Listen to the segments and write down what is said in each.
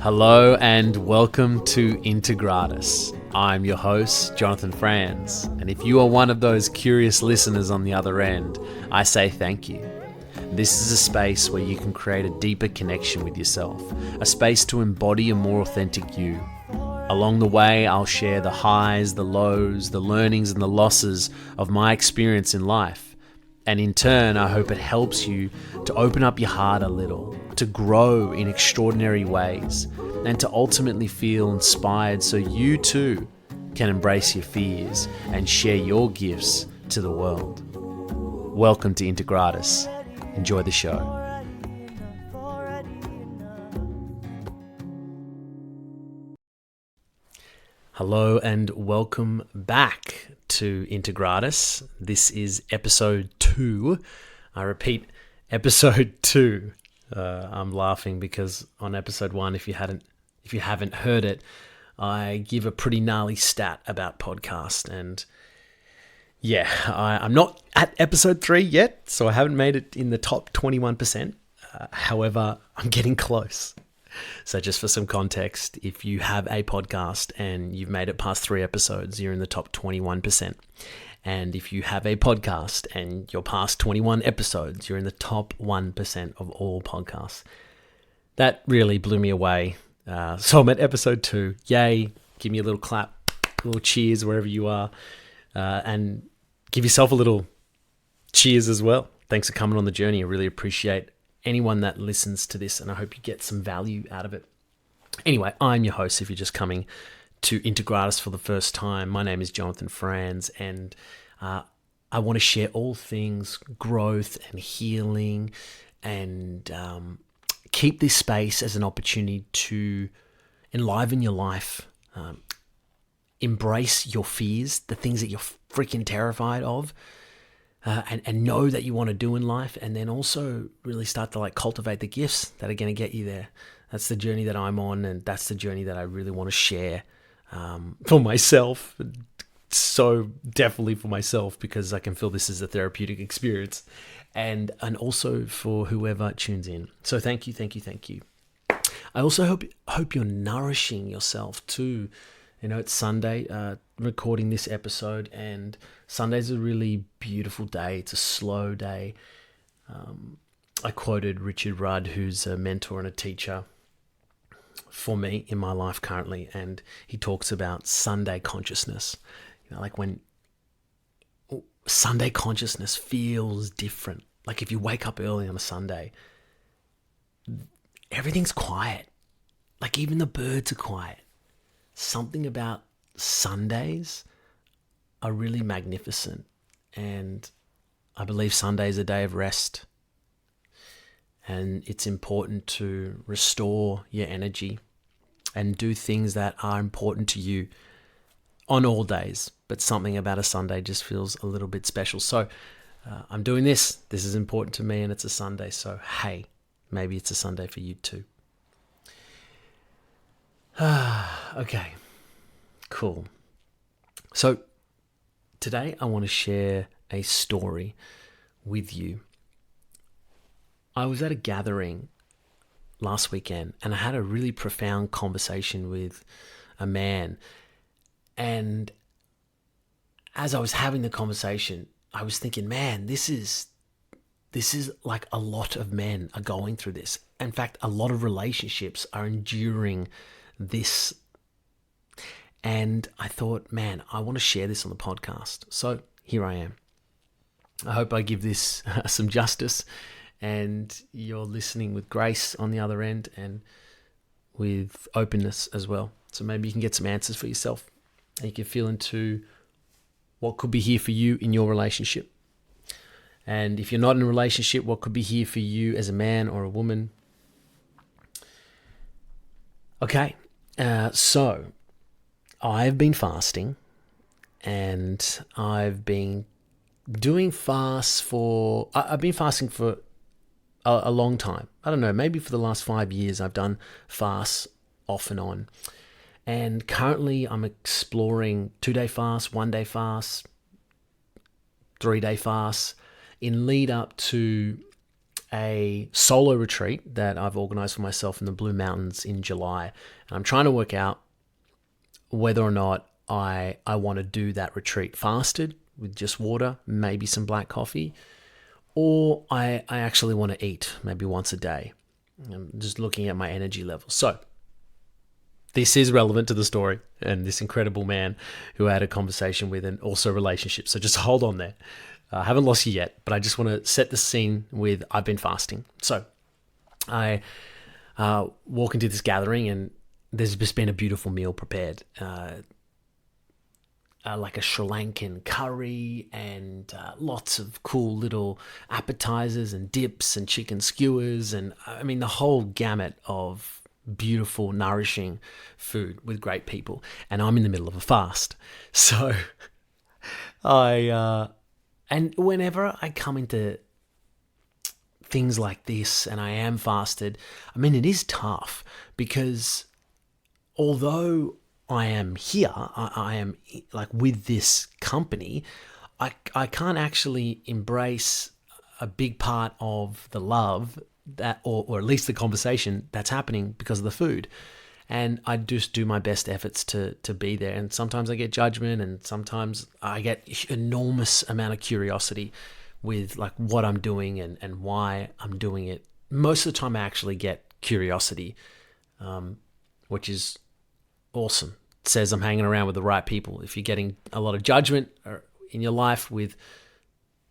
Hello and welcome to Integratus. I'm your host, Jonathan Franz, and if you are one of those curious listeners on the other end, I say thank you. This is a space where you can create a deeper connection with yourself, a space to embody a more authentic you. Along the way, I'll share the highs, the lows, the learnings and the losses of my experience in life. And in turn, I hope it helps you to open up your heart a little, to grow in extraordinary ways, and to ultimately feel inspired so you too can embrace your fears and share your gifts to the world. Welcome to Integratus. Enjoy the show. Hello and welcome back to Integratus. This is episode 2. I repeat, episode 2. I'm laughing because on episode 1, if you haven't heard it, I give a pretty gnarly stat about podcast, and yeah, I'm not at episode 3 yet, so I haven't made it in the top 21%. However, I'm getting close. So just for some context, if you have a podcast and you've made it past 3 episodes, you're in the top 21%. And if you have a podcast and you're past 21 episodes, you're in the top 1% of all podcasts. That really blew me away. So I'm at episode 2. Yay. Give me a little clap, a little cheers wherever you are. And give yourself a little cheers as well. Thanks for coming on the journey. I really appreciate anyone that listens to this, and I hope you get some value out of it. Anyway, I'm your host if you're just coming to Integratus for the first time. My name is Jonathan Franz, and I want to share all things growth and healing, and keep this space as an opportunity to enliven your life, embrace your fears, the things that you're freaking terrified of, and know that you want to do in life, and then also really start to cultivate the gifts that are going to get you there. That's the journey that I'm on, and that's the journey that I really want to share for myself. So definitely for myself, because I can feel this is a therapeutic experience, and also for whoever tunes in. So thank you. I also hope you're nourishing yourself too. You know, it's Sunday, recording this episode, and Sunday's a really beautiful day. It's a slow day. I quoted Richard Rudd, who's a mentor and a teacher for me in my life currently, and he talks about Sunday consciousness. You know, like when Sunday consciousness feels different. Like if you wake up early on a Sunday, everything's quiet. Like even the birds are quiet. Something about Sundays are really magnificent, and I believe Sunday is a day of rest, and it's important to restore your energy and do things that are important to you on all days, but something about a Sunday just feels a little bit special. So I'm doing this is important to me, and it's a Sunday, so hey, maybe it's a Sunday for you too. Okay, cool. So today I want to share a story with you. I was at a gathering last weekend, and I had a really profound conversation with a man. And as I was having the conversation, I was thinking, man, this is like a lot of men are going through this. In fact, a lot of relationships are enduring this. And I thought, man, I want to share this on the podcast. So here I am. I hope I give this some justice, and you're listening with grace on the other end and with openness as well. So maybe you can get some answers for yourself, and you can feel into what could be here for you in your relationship. And if you're not in a relationship, what could be here for you as a man or a woman. Okay, so I've been fasting, and I've been doing fasts I've been fasting for a long time. I don't know, maybe for the last 5 years I've done fasts off and on. And currently I'm exploring 2-day fasts, 1-day fasts, 3-day fasts in lead up to a solo retreat that I've organized for myself in the Blue Mountains in July. And I'm trying to work out whether or not I want to do that retreat fasted with just water, maybe some black coffee, or I actually want to eat maybe once a day. I'm just looking at my energy levels. So this is relevant to the story and this incredible man who I had a conversation with, and also relationship. So just hold on there. I haven't lost you yet, but I just want to set the scene with I've been fasting. So I walk into this gathering and there's just been a beautiful meal prepared. Like a Sri Lankan curry and lots of cool little appetizers and dips and chicken skewers. And I mean, the whole gamut of beautiful, nourishing food with great people. And I'm in the middle of a fast. So and whenever I come into things like this and I am fasted, I mean, it is tough because although I am here, I am like with this company, I can't actually embrace a big part of the love that, or at least the conversation that's happening because of the food. And I just do my best efforts to be there. And sometimes I get judgment and sometimes I get enormous amount of curiosity with like what I'm doing and why I'm doing it. Most of the time I actually get curiosity, which is awesome. It says I'm hanging around with the right people. If you're getting a lot of judgment in your life with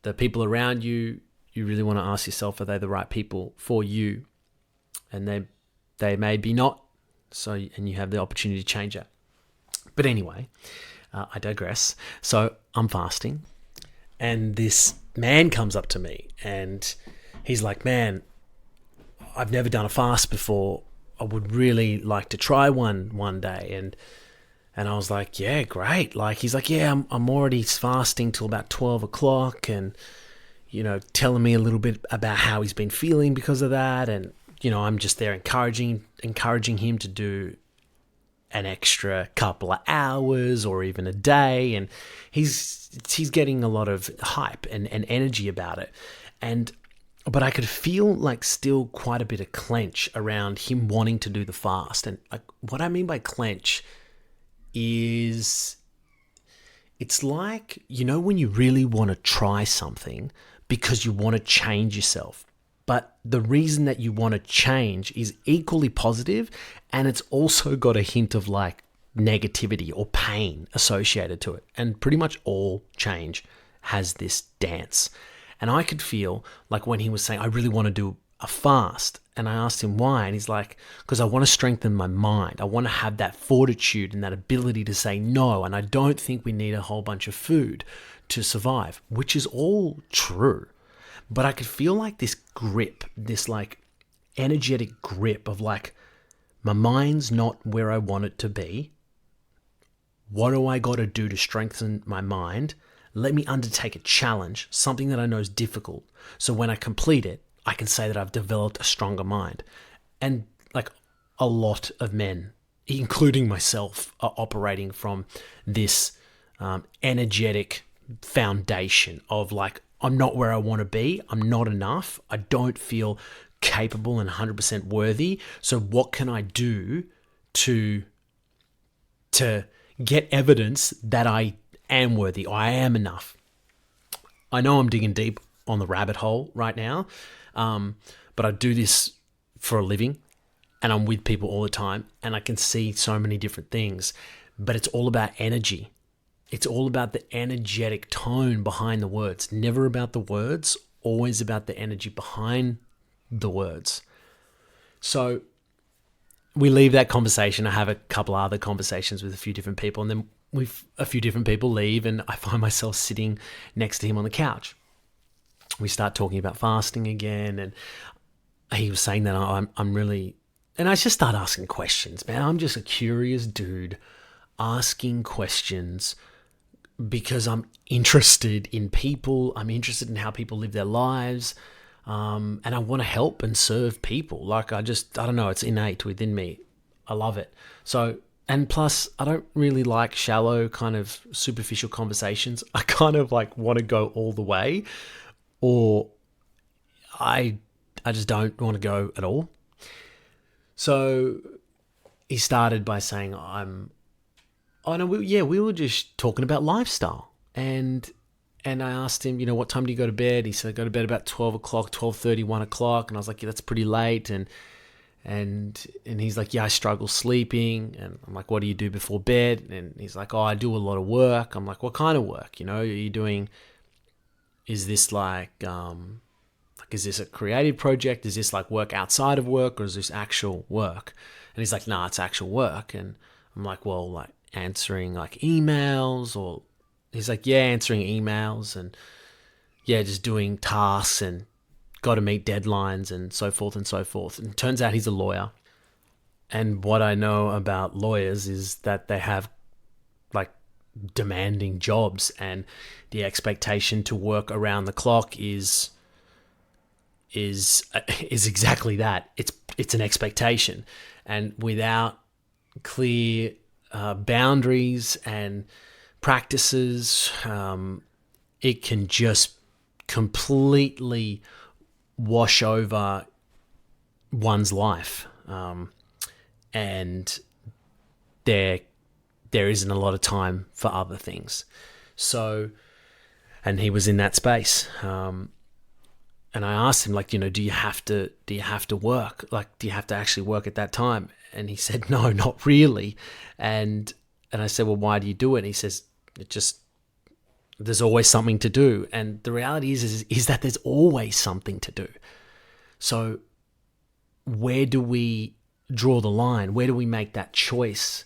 the people around you, you really want to ask yourself, are they the right people for you? And they may be not. So, and you have the opportunity to change that. But anyway, I digress. So I'm fasting and this man comes up to me and he's like, man, I've never done a fast before. I would really like to try one day. And I was like, yeah, great. Like, he's like, yeah, I'm already fasting till about 12 o'clock and, you know, telling me a little bit about how he's been feeling because of that. And, you know, I'm just there encouraging him to do an extra couple of hours or even a day. And he's getting a lot of hype and energy about it. But I could feel like still quite a bit of clench around him wanting to do the fast. And like, what I mean by clench is it's like, you know, when you really want to try something because you want to change yourself. But the reason that you want to change is equally positive, and it's also got a hint of like negativity or pain associated to it. And pretty much all change has this dance. And I could feel like when he was saying, I really want to do a fast, and I asked him why, and he's like, because I want to strengthen my mind. I want to have that fortitude and that ability to say no, and I don't think we need a whole bunch of food to survive, which is all true. But I could feel like this grip, this like energetic grip of like, my mind's not where I want it to be. What do I got to do to strengthen my mind? Let me undertake a challenge, something that I know is difficult. So when I complete it, I can say that I've developed a stronger mind. And like a lot of men, including myself, are operating from this energetic foundation of like, I'm not where I want to be. I'm not enough. I don't feel capable and 100% worthy. So what can I do to get evidence that I am worthy? I am enough. I know I'm digging deep on the rabbit hole right now, but I do this for a living and I'm with people all the time and I can see so many different things, but it's all about energy. It's all about the energetic tone behind the words, never about the words, always about the energy behind the words. So we leave that conversation. I have a couple other conversations with a few different people, and then a few different people leave and I find myself sitting next to him on the couch. We start talking about fasting again, and he was saying that I'm really, and I just start asking questions, man. I'm just a curious dude asking questions because I'm interested in people. I'm interested in how people live their lives. And I want to help and serve people. Like I don't know, it's innate within me. I love it. So, and plus I don't really like shallow kind of superficial conversations. I kind of like want to go all the way, or I just don't want to go at all. So he started by saying, we were just talking about lifestyle. And I asked him, what time do you go to bed? He said, I go to bed about 12 o'clock, 12:30, 1 o'clock. And I was like, yeah, that's pretty late. And he's like, yeah, I struggle sleeping. And I'm like, what do you do before bed? And he's like, I do a lot of work. I'm like, what kind of work? Are you doing, is this is this a creative project? Is this like work outside of work, or is this actual work? And he's like, nah, it's actual work. And I'm like, well, like answering like emails, or he's like, yeah, answering emails, and yeah, just doing tasks and got to meet deadlines and so forth and so forth. And it turns out he's a lawyer. And what I know about lawyers is that they have like demanding jobs, and the expectation to work around the clock is exactly that. It's an expectation, and without clear boundaries and practices, it can just completely wash over one's life, and there isn't a lot of time for other things. So, and he was in that space. And I asked him, like, do you have to work? Like, do you have to actually work at that time? And he said, no, not really. And I said, well, why do you do it? And he says, there's always something to do. And the reality is that there's always something to do. So where do we draw the line? Where do we make that choice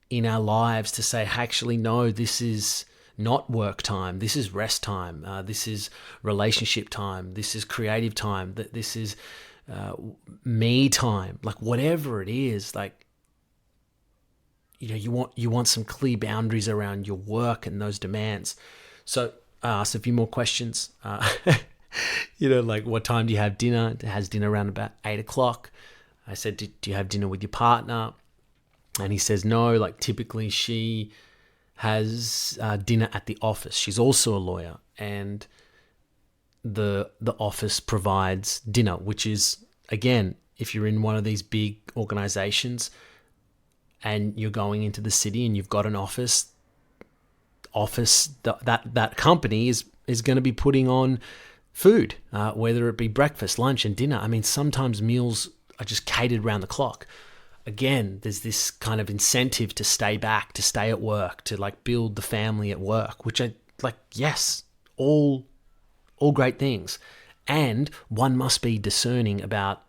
in our lives to say, actually, no, this is not work time. This is rest time. This is relationship time. This is creative time. This is me time. Like whatever it is, like, you want some clear boundaries around your work and those demands. So I asked a few more questions. Like, what time do you have dinner? It has dinner around about 8 o'clock. I said, do you have dinner with your partner? And he says, no, like typically she has dinner at the office. She's also a lawyer, and the office provides dinner, which is, again, if you're in one of these big organizations and you're going into the city and you've got an office, that company is going to be putting on food, whether it be breakfast, lunch, and dinner. I mean, sometimes meals are just catered around the clock. Again, there's this kind of incentive to stay back, to stay at work, to like build the family at work, which I like, yes, all great things. And one must be discerning about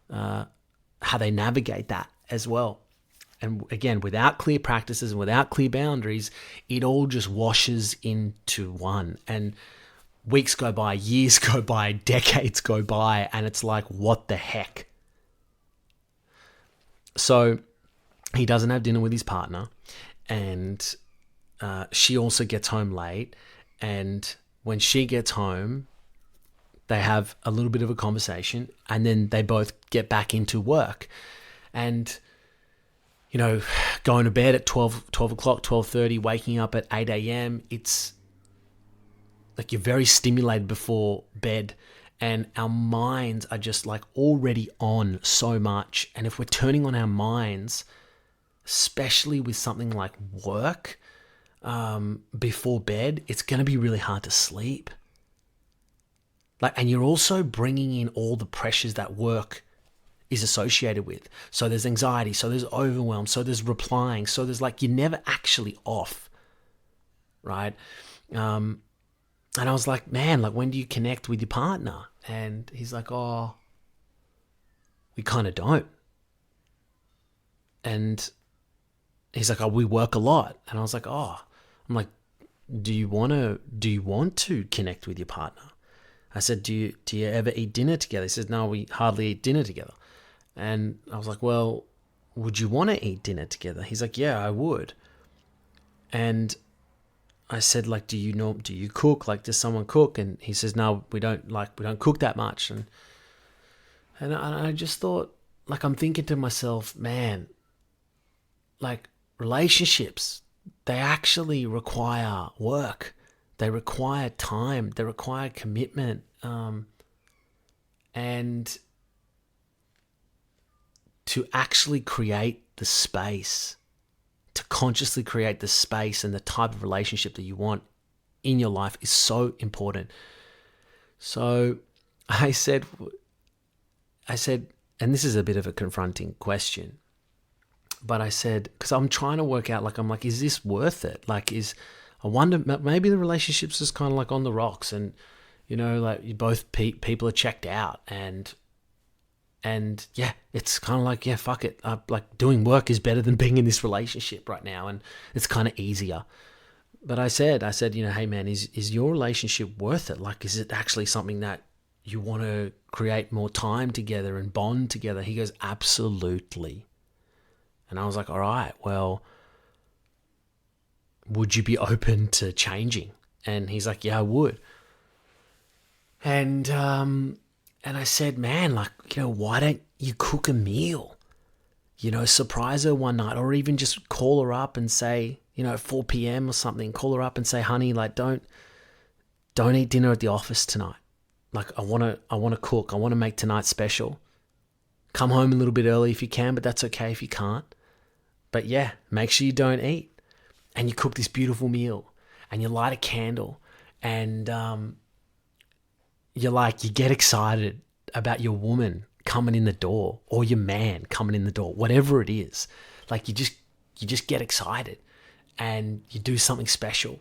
how they navigate that as well. And again, without clear practices and without clear boundaries, it all just washes into one. And weeks go by, years go by, decades go by, and it's like, what the heck? So he doesn't have dinner with his partner, and she also gets home late. And when she gets home, they have a little bit of a conversation, and then they both get back into work. And, going to bed at 12 o'clock, 12:30, waking up at 8 a.m., it's like you're very stimulated before bed. And our minds are just like already on so much. And if we're turning on our minds, especially with something like work, before bed, it's going to be really hard to sleep. And you're also bringing in all the pressures that work is associated with. So there's anxiety, so there's overwhelm, so there's replying, so there's you're never actually off, right? And I was like, man, when do you connect with your partner? And he's like, oh, we kind of don't. And he's like, oh, we work a lot. And I was like, oh, I'm like, do you want to connect with your partner? I said, do you ever eat dinner together? He says, no, we hardly eat dinner together. And I was like, well, would you want to eat dinner together? He's like, yeah, I would. And I said, do you cook? Does someone cook? And he says, no, we don't cook that much. And I just thought, I'm thinking to myself, man, relationships, they actually require work. They require time. They require commitment. And to actually create the space, to consciously create the space and the type of relationship that you want in your life is so important. So I said, and this is a bit of a confronting question, but I said, because I'm trying to work out, is this worth it? I wonder, maybe the relationship's just kind of like on the rocks, and, you you both people are checked out, and yeah, it's kind of like, yeah, fuck it. Doing work is better than being in this relationship right now, and it's kind of easier. But I said, hey man, is your relationship worth it? Is it actually something that you want to create more time together and bond together? He goes, absolutely. And I was like, all right, well, would you be open to changing? And he's like, yeah, I would. And I said, man, why don't you cook a meal? Surprise her one night, or even just call her up and say, at 4 p.m. or something, call her up and say, honey, don't eat dinner at the office tonight. I want to cook. I want to make tonight special. Come home a little bit early if you can, but that's okay if you can't. But yeah, make sure you don't eat. And you cook this beautiful meal, and you light a candle, and you get excited about your woman coming in the door, or your man coming in the door, whatever it is. You just get excited, and you do something special,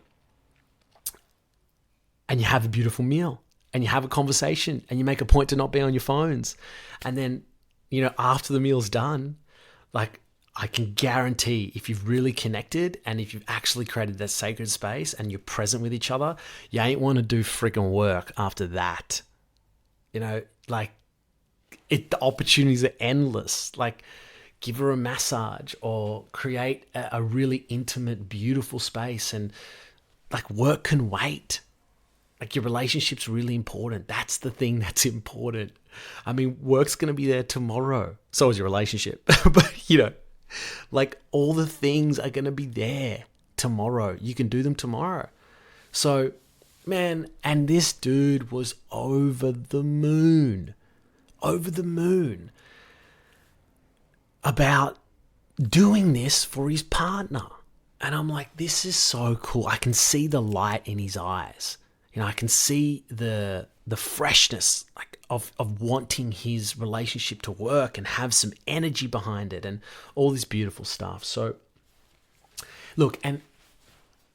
and you have a beautiful meal, and you have a conversation, and you make a point to not be on your phones. And then, after the meal's done, I can guarantee, if you've really connected and if you've actually created that sacred space and you're present with each other, you ain't want to do freaking work after that. The opportunities are endless. Give her a massage, or create a really intimate, beautiful space. And work can wait. Your relationship's really important. That's the thing that's important. I mean, work's going to be there tomorrow. So is your relationship. But, all the things are going to be there tomorrow. You can do them tomorrow. So, man, and this dude was over the moon about doing this for his partner. And I'm like, this is so cool. I can see the light in his eyes. I can see the freshness of wanting his relationship to work and have some energy behind it and all this beautiful stuff. So look, and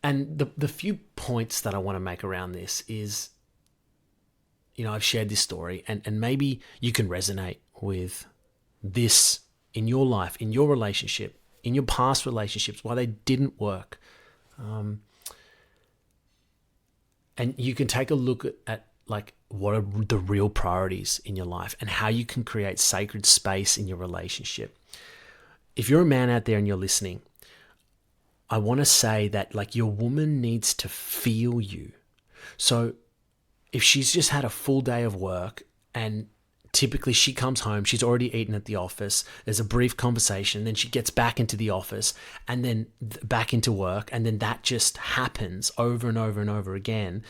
the few points that I want to make around this is, I've shared this story, and maybe you can resonate with this in your life, in your relationship, in your past relationships, why they didn't work. And you can take a look at what are the real priorities in your life and how you can create sacred space in your relationship. If you're a man out there and you're listening, I want to say that your woman needs to feel you. So if she's just had a full day of work, and typically she comes home, she's already eaten at the office, there's a brief conversation, then she gets back into the office and then back into work, and then that just happens over and over and over again.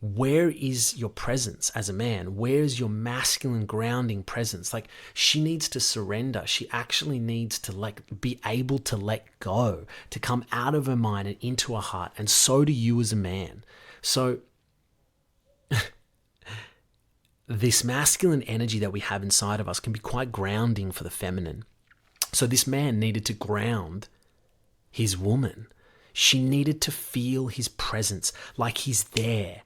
Where is your presence as a man? Where is your masculine grounding presence? She needs to surrender. She actually needs to be able to let go, to come out of her mind and into her heart. And so do you as a man. So this masculine energy that we have inside of us can be quite grounding for the feminine. So this man needed to ground his woman. She needed to feel his presence, he's there.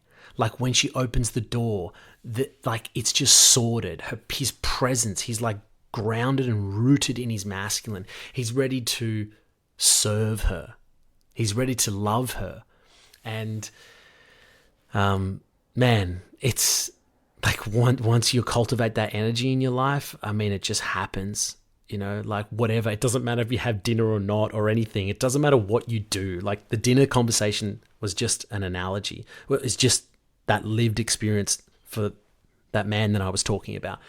When she opens the door, it's just sorted. His presence, he's grounded and rooted in his masculine. He's ready to serve her. He's ready to love her. And man, it's once you cultivate that energy in your life, I mean, it just happens. Whatever. It doesn't matter if you have dinner or not or anything. It doesn't matter what you do. The dinner conversation was just an analogy. It's just that lived experience for that man that I was talking about.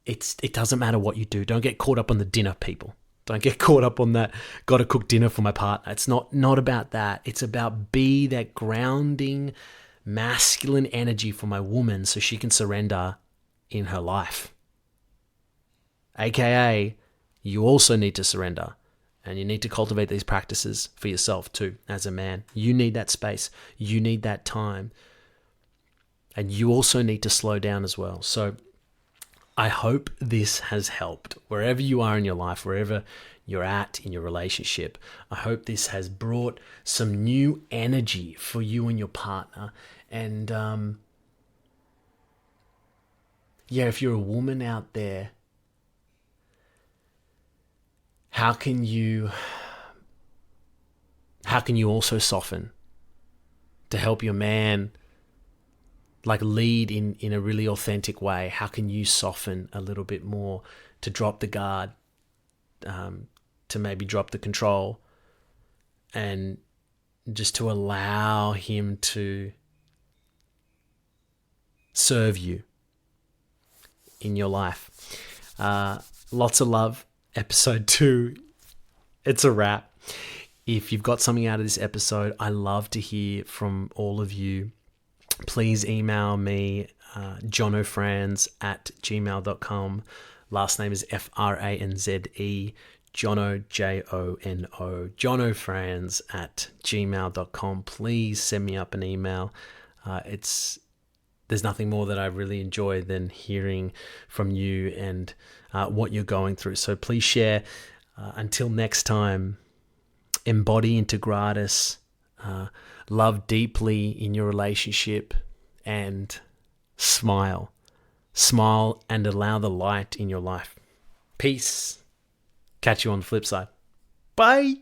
It doesn't matter what you do. Don't get caught up on the dinner, people. Don't get caught up on that, got to cook dinner for my partner. It's not about that. It's about be that grounding masculine energy for my woman so she can surrender in her life. AKA, you also need to surrender. And you need to cultivate these practices for yourself too, as a man. You need that space. You need that time. And you also need to slow down as well. So I hope this has helped. Wherever you are in your life, wherever you're at in your relationship, I hope this has brought some new energy for you and your partner. And if you're a woman out there, how can you also soften to help your man lead in a really authentic way? How can you soften a little bit more to drop the guard, to maybe drop the control, and just to allow him to serve you in your life? Lots of love. Episode 2, it's a wrap. If you've got something out of this episode, I love to hear from all of you. Please email me, jonofranz@gmail.com. Last name is Franze, Jono, Jono, jonofranz@gmail.com. Please send me up an email. There's nothing more that I really enjoy than hearing from you and what you're going through. So please share. Until next time, embody integratus, love deeply in your relationship, and smile. Smile and allow the light in your life. Peace. Catch you on the flip side. Bye.